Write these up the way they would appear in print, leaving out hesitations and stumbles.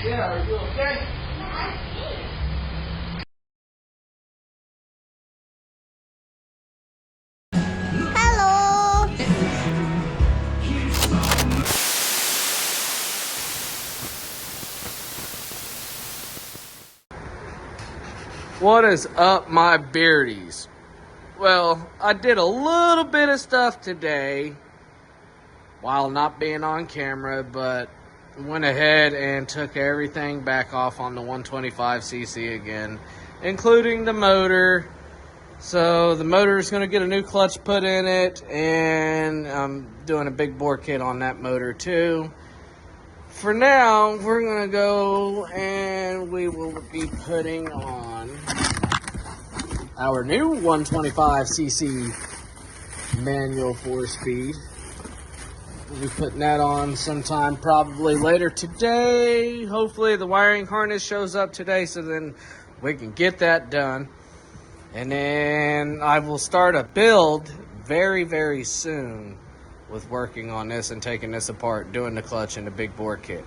Yeah, are you okay? Hello. What is up, my beardies? Well, I did a little bit of stuff today while not being on camera, but went ahead and took everything back off on the 125cc again, including the motor. So the motor is going to get a new clutch put in it, and I'm doing a big bore kit on that motor too. For now, we're going to go and we will be putting on our new 125cc manual 4-speed. We'll be putting that on sometime probably later today. Hopefully the wiring harness shows up today so then we can get that done. And then I will start a build very, very soon with working on this and taking this apart, doing the clutch and the big bore kit.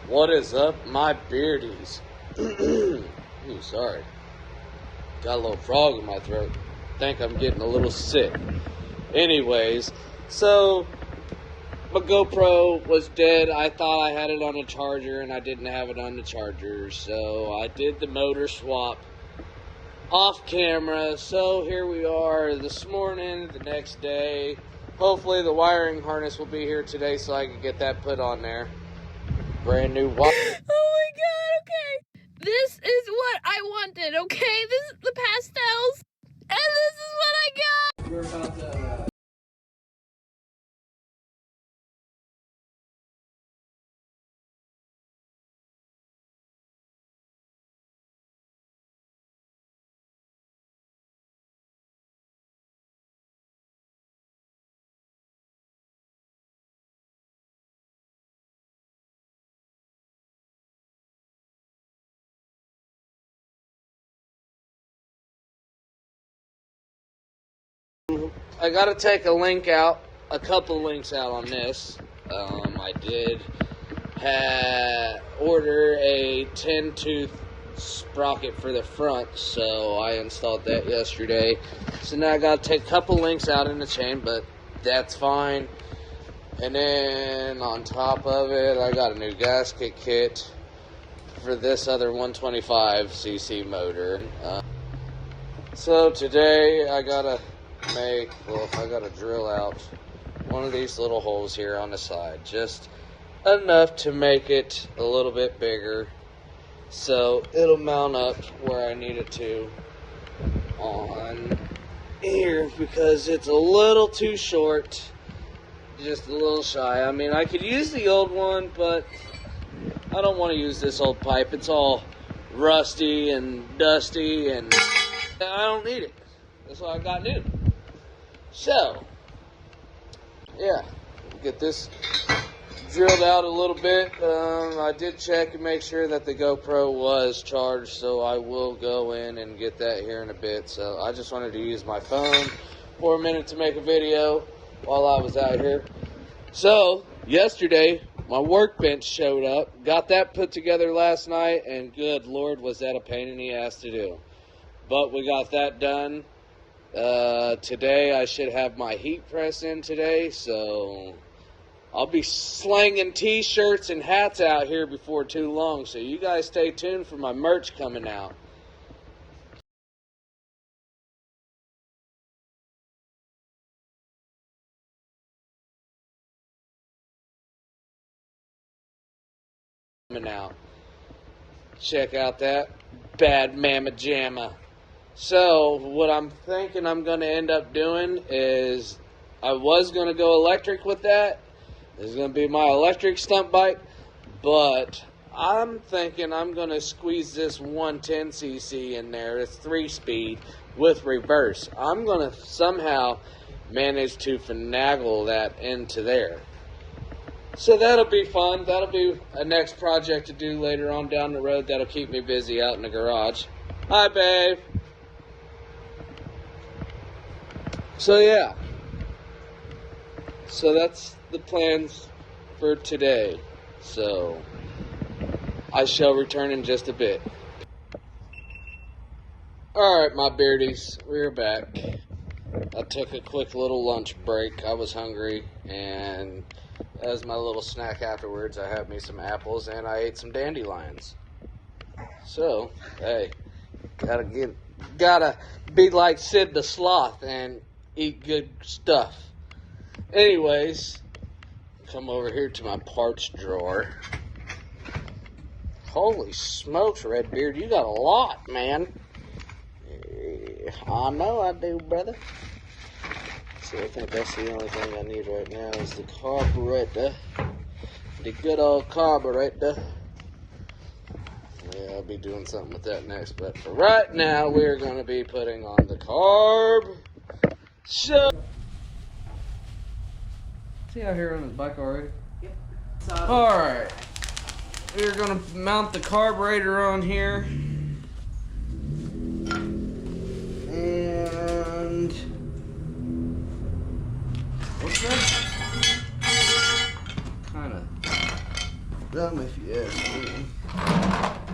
What is up, my beardies? Ooh, sorry. Got a little frog in my throat. Think I'm getting a little sick. Anyways, so my GoPro was dead. I thought I had it on a charger and I didn't have it on the charger. So I did the motor swap off camera. So here we are this morning, the next day. Hopefully the wiring harness will be here today so I can get that put on there. Brand new wire. Oh my god, okay. This is what I wanted, okay? This is the pastels. And this is what I got. We're about to I gotta take a couple links out on this. I did order a 10-tooth sprocket for the front, so I installed that yesterday. So now I gotta take a couple links out in the chain, but that's fine. And then on top of it, I got a new gasket kit for this other 125cc motor. So today I gotta drill out one of these little holes here on the side, just enough to make it a little bit bigger so it'll mount up where I need it to on here, because it's a little too short, just a little shy. I mean, I could use the old one, but I don't want to use this old pipe. It's all rusty and dusty, and I don't need it. That's why I got new. So, yeah, get this drilled out a little bit. I did check and make sure that the GoPro was charged, so I will go in and get that here in a bit. So I just wanted to use my phone for a minute to make a video while I was out here. So, yesterday, my workbench showed up. Got that put together last night, and good Lord, was that a pain in the ass to do. But we got that done. Today I should have my heat press in today, so I'll be slanging t-shirts and hats out here before too long. So you guys stay tuned for my merch coming out. Check out that bad mamma jamma. So what I'm thinking I'm going to end up doing is, I was going to go electric with that. This is going to be my electric stunt bike, but I'm thinking I'm going to squeeze this 110cc in there. It's 3-speed with reverse. I'm going to somehow manage to finagle that into there. So that'll be fun. That'll be a next project to do later on down the road. That'll keep me busy out in the garage. Hi, babe. So yeah. So that's the plans for today. So I shall return in just a bit. Alright, my beardies, we're back. I took a quick little lunch break. I was hungry, and as my little snack afterwards, I had me some apples and I ate some dandelions. So, hey, gotta be like Sid the Sloth and eat good stuff. Anyways, come over here to my parts drawer. Holy smokes, RedBeard, you got a lot, man. Yeah, I know I do, brother. So I think that's the only thing I need right now is the carburetor. The good old carburetor. Yeah, I'll be doing something with that next, but for right now, we're going to be putting on the carb. So, see out here on his bike already? Yep. Alright. We're going to mount the carburetor on here. And what's that? Kind of dumb if you ask me.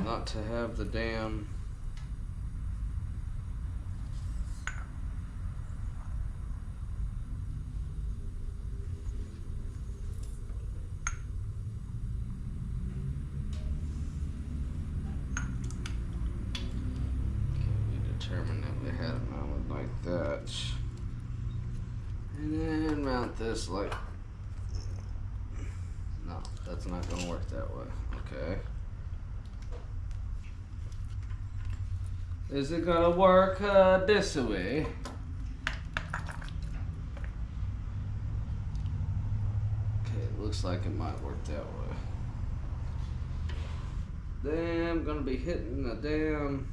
Not to have the damn determine that we had it mounted like that, and then mount this like, no, that's not going to work that way. Okay, is it going to work this way? Okay, it looks like it might work that way. Then I'm going to be hitting the damn,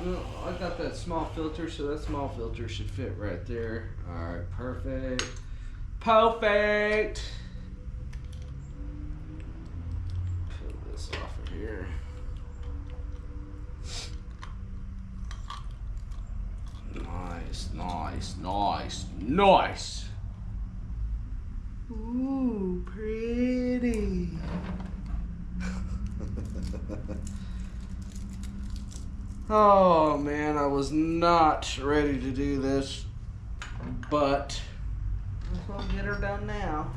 well, I got that small filter, so that small filter should fit right there. Alright, perfect. Perfect! Peel this off of here. nice, nice, nice. Ooh, pretty. Oh man, I was not ready to do this, but I'll get her done now.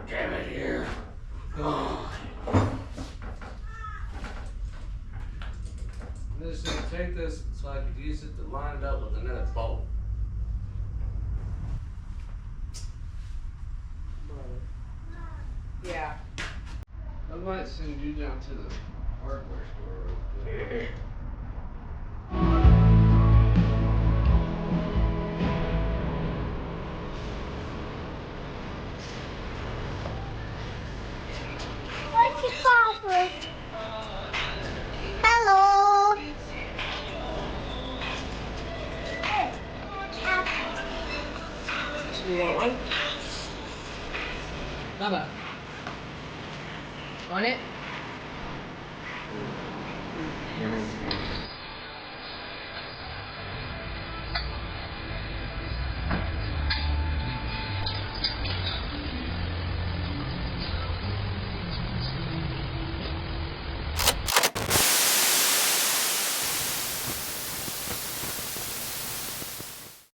Damn it here. Oh. I'm just gonna take this so I could use it to line it up with another bolt. Yeah. I might send you down to the hardware store real quick. What's your password? Hello. You want one? Bubba. Want it?